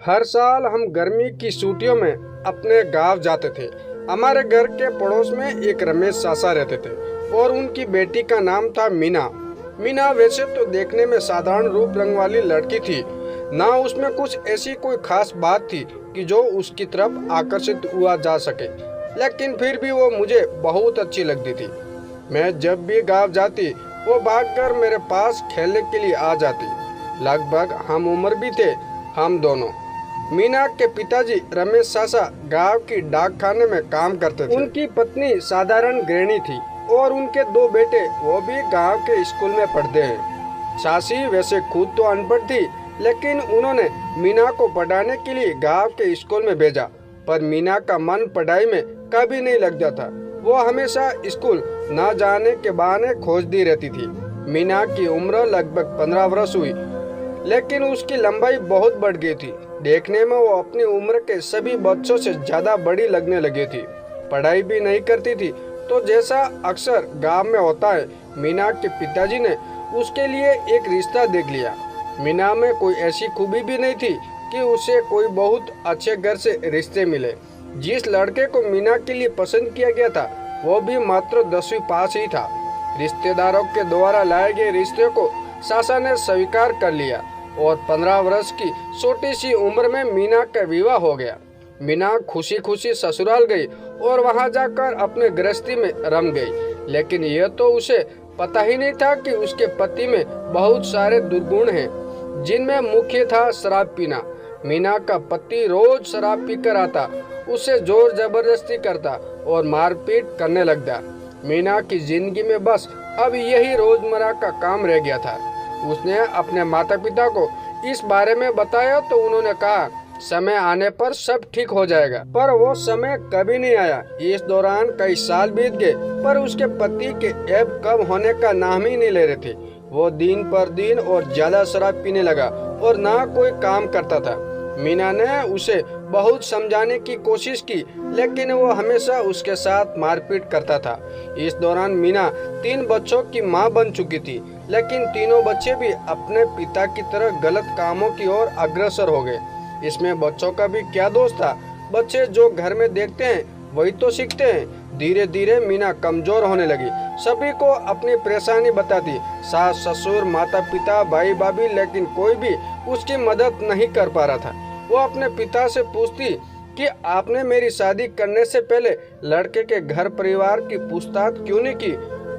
हर साल हम गर्मी की छुट्टियों में अपने गांव जाते थे। हमारे घर के पड़ोस में एक रमेश चाचा रहते थे और उनकी बेटी का नाम था मीना। मीना वैसे तो देखने में साधारण रूप रंग वाली लड़की थी, ना उसमें कुछ ऐसी कोई खास बात थी कि जो उसकी तरफ आकर्षित हुआ जा सके, लेकिन फिर भी वो मुझे बहुत अच्छी लगती थी। मैं जब भी गांव जाती वो भागकर मेरे पास खेलने के लिए आ जाती। लगभग हम उम्र भी थे हम दोनों। मीना के पिताजी रमेश चाचा गांव की डाक खाने में काम करते थे। उनकी पत्नी साधारण गृहिणी थी और उनके दो बेटे वो भी गांव के स्कूल में पढ़ते हैं। सासी वैसे खुद तो अनपढ़ थी, लेकिन उन्होंने मीना को पढ़ाने के लिए गांव के स्कूल में भेजा। पर मीना का मन पढ़ाई में कभी नहीं लगता था। वो हमेशा स्कूल न जाने के बहाने खोजती रहती थी। मीना की उम्र लगभग 15 वर्ष हुई, लेकिन उसकी लंबाई बहुत बढ़ गई थी। देखने में वो अपनी उम्र के सभी बच्चों से ज्यादा बड़ी लगने लगी थी। पढ़ाई भी नहीं करती थी, तो जैसा अक्सर गांव में होता है, मीना के पिताजी ने उसके लिए एक रिश्ता देख लिया। मीना में कोई ऐसी खूबी भी नहीं थी कि उसे कोई बहुत अच्छे घर से रिश्ते मिले। जिस लड़के को मीना के लिए पसंद किया गया था, वो भी मात्र 10वीं पास ही था। रिश्तेदारों के द्वारा लाए गए रिश्ते को सासा ने स्वीकार कर लिया और 15 वर्ष की छोटी सी उम्र में मीना का विवाह हो गया। मीना खुशी खुशी ससुराल गई और वहां जाकर अपने गृहस्थी में रम गई। लेकिन यह तो उसे पता ही नहीं था कि उसके पति में बहुत सारे दुर्गुण हैं, जिनमें मुख्य था शराब पीना। मीना का पति रोज शराब पीकर आता, उसे जोर जबरदस्ती करता और मारपीट करने लगता। मीना की जिंदगी में बस अब यही रोजमर्रा का काम रह गया था। उसने अपने माता पिता को इस बारे में बताया तो उन्होंने कहा समय आने पर सब ठीक हो जाएगा। पर वो समय कभी नहीं आया। इस दौरान कई साल बीत गए, पर उसके पति के ऐब कम होने का नाम ही नहीं ले रहे थे। वो दिन पर दिन और ज्यादा शराब पीने लगा और ना कोई काम करता था। मीना ने उसे बहुत समझाने की कोशिश की, लेकिन वो हमेशा उसके साथ मारपीट करता था। इस दौरान मीना 3 बच्चों की मां बन चुकी थी, लेकिन तीनों बच्चे भी अपने पिता की तरह गलत कामों की ओर अग्रसर हो गए। इसमें बच्चों का भी क्या दोष था। बच्चे जो घर में देखते हैं वही तो सीखते हैं। धीरे धीरे मीना कमजोर होने लगी। सभी को अपनी परेशानी बताती, सास ससुर माता पिता भाई भाभी, लेकिन कोई भी उसकी मदद नहीं कर पा रहा था। वो अपने पिता से पूछती कि आपने मेरी शादी करने से पहले लड़के के घर परिवार की पूछताछ क्यों नहीं की,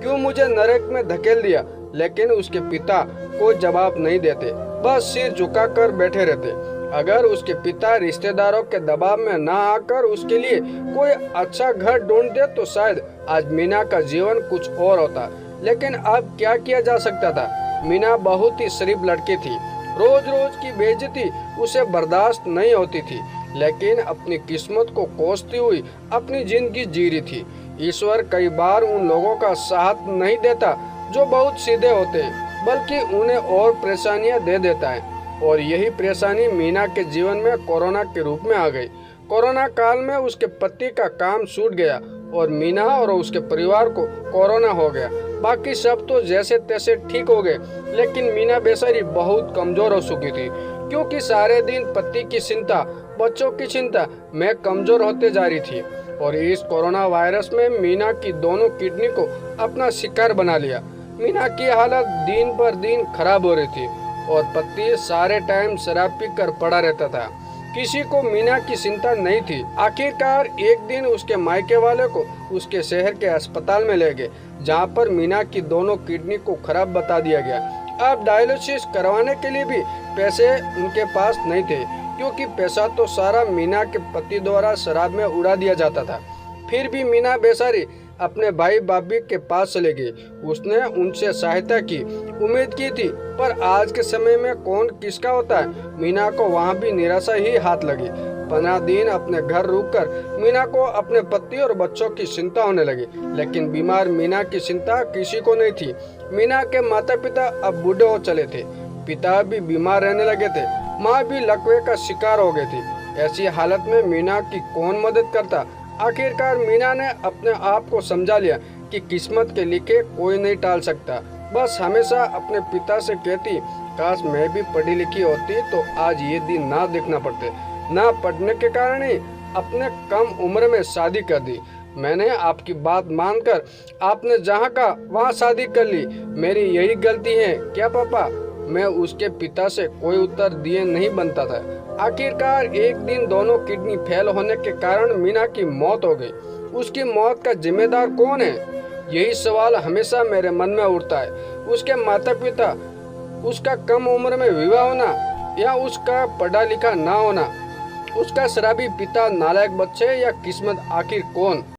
क्यों मुझे नरक में धकेल दिया। लेकिन उसके पिता कोई जवाब नहीं देते, बस सिर झुकाकर बैठे रहते। अगर उसके पिता रिश्तेदारों के दबाव में ना आकर उसके लिए कोई अच्छा घर ढूंढ दे तो शायद आज मीना का जीवन कुछ और होता। लेकिन अब क्या किया जा सकता था। मीना बहुत ही शरीफ लड़की थी। रोज रोज की बेइज्जती उसे बर्दाश्त नहीं होती थी, लेकिन अपनी किस्मत को कोसती हुई अपनी जिंदगी जी रही थी। ईश्वर कई बार उन लोगों का साथ नहीं देता जो बहुत सीधे होते हैं, बल्कि उन्हें और परेशानियां दे देता है। और यही परेशानी मीना के जीवन में कोरोना के रूप में आ गई। कोरोना काल में उसके पति का काम छूट गया और मीना और उसके परिवार को कोरोना हो गया। बाकी सब तो जैसे तैसे ठीक हो गए, लेकिन मीना बेचारी बहुत कमजोर हो चुकी थी, क्योंकि सारे दिन पति की चिंता, बच्चों की चिंता में कमजोर होते जा रही थी। और इस कोरोना वायरस में मीना की दोनों किडनी को अपना शिकार बना लिया। मीना की हालत दिन पर दिन खराब हो रही थी और पति सारे टाइम शराब पी कर पड़ा रहता था। किसी को मीना की चिंता नहीं थी। आखिरकार एक दिन उसके मायके वाले को उसके शहर के अस्पताल में ले गए, जहां पर मीना की दोनों किडनी को खराब बता दिया गया। अब डायलिसिस करवाने के लिए भी पैसे उनके पास नहीं थे, क्योंकि पैसा तो सारा मीना के पति द्वारा शराब में उड़ा दिया जाता था। फिर भी मीना बेचारी अपने भाई भाभी के पास चले गई। उसने उनसे सहायता की उम्मीद की थी, पर आज के समय में कौन किसका होता है। मीना को वहां भी निराशा ही हाथ लगी। 15 दिन अपने घर रुककर मीना को अपने पति और बच्चों की चिंता होने लगी, लेकिन बीमार मीना की चिंता किसी को नहीं थी। मीना के माता पिता अब बूढ़े हो चले थे, पिता भी बीमार रहने लगे थे, माँ भी लकवे का शिकार हो गई थी। ऐसी हालत में मीना की कौन मदद करता। आखिरकार मीना ने अपने आप को समझा लिया कि किस्मत के लिखे कोई नहीं टाल सकता। बस हमेशा अपने पिता से कहती, काश मैं भी पढ़ी लिखी होती तो आज ये दिन ना देखना पड़ते। ना पढ़ने के कारण ही अपने कम उम्र में शादी कर दी। मैंने आपकी बात मानकर आपने जहाँ कहा वहाँ शादी कर ली। मेरी यही गलती है क्या पापा? मैं उसके पिता से कोई उत्तर दिए नहीं बनता था। आखिरकार एक दिन दोनों किडनी फेल होने के कारण मीना की मौत हो गई। उसकी मौत का जिम्मेदार कौन है? यही सवाल हमेशा मेरे मन में उठता है। उसके माता पिता, उसका कम उम्र में विवाह होना, या उसका पढ़ा लिखा ना होना, उसका शराबी पिता, नालायक बच्चे, या किस्मत, आखिर कौन?